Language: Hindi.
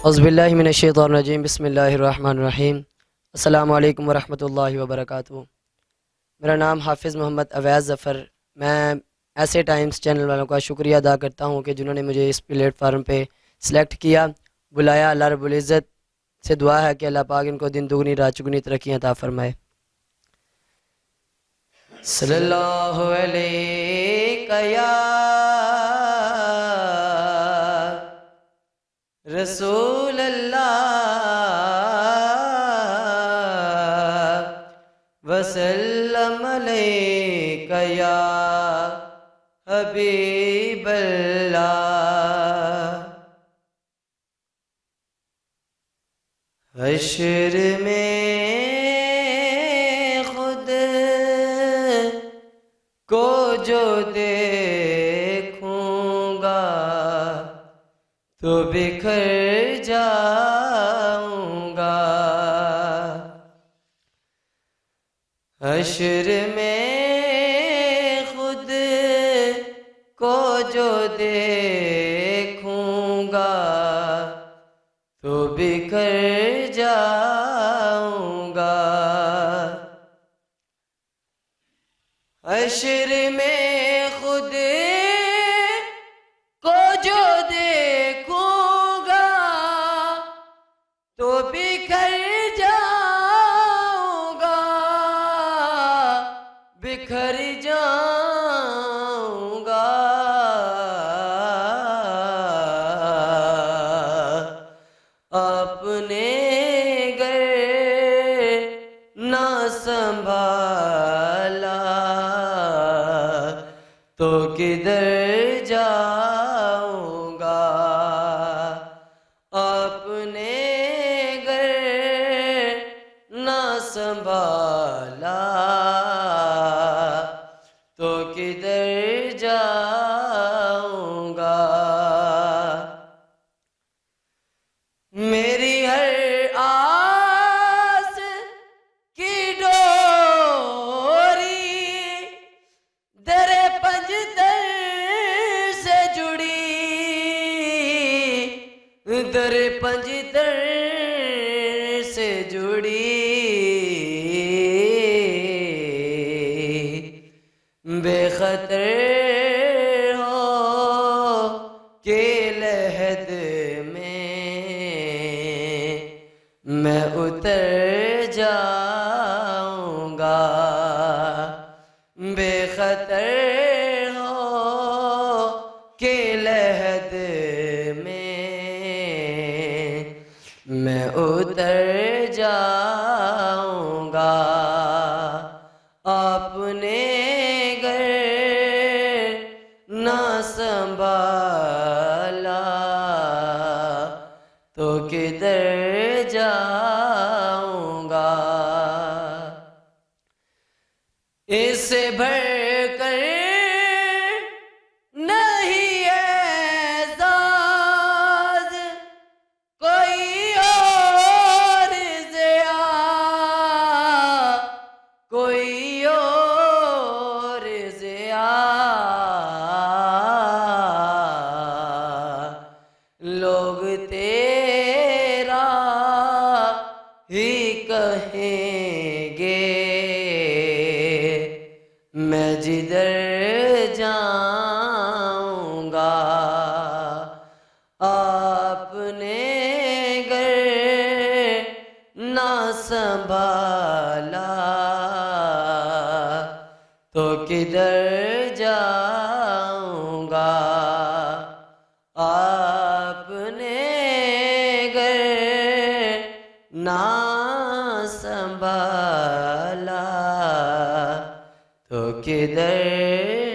औज़ुबिल्लाहि मिनश्शैतानिर्रजीम बिस्मिल्लाहिर्रहमानिर्रहीम। अस्सलामु अलैकुम वरहमतुल्लाहि वबरकातुहू। मेरा नाम हाफ़िज़ मोहम्मद अवैज़ ज़फ़र। मैं ऐसे टाइम्स चैनल वालों का शुक्रिया अदा करता हूँ कि जिन्होंने मुझे इस प्लेटफार्म पे सिलेक्ट किया, बुलाया। अल्लाह रब्बुल इज़्ज़त से दुआ है कि अल्लाह पाक इनको दिन दुगनी रात चुगनी तरक्कियाँ अता फ़रमाए। सल्लल्लाहु अलैका या रसूल अल्लाह वसल्लम अलैका या हबीब अल्लाह। हश्र में खुद को जो देखूंगा तो बिखर जाऊंगा। हश्र में खुद को जो देखूंगा तो बिखर जाऊंगा। हश्र में खुद को जो देखूंगा तो बिखर जाऊंगा, बिखर जाऊंगा। अपने घर ना संभाला तो किधर जाऊंगा। अपने घर ना संभाला तो किधर जाऊंगा। मेरी हर आस की डोरी दरे पंजतर से जुड़ी, दरे पंजतर से जुड़ी। बेखतर हो के लहद मैं उतर जाऊंगा। बेखतर हो के लहद में मैं उतर जाऊंगा। अपने घर ना संभाला तो किधर जाऊंगा। इससे बढ़कर नहीं एज़ाज़ कोई और ज़िया, कोई और ज़िया। लोग तेरा ही कहेंगे मैं जिधर जाऊंगा। आपने घर ना संभाला तो किधर जाऊंगा। आपने घर ना संभाला तो किधर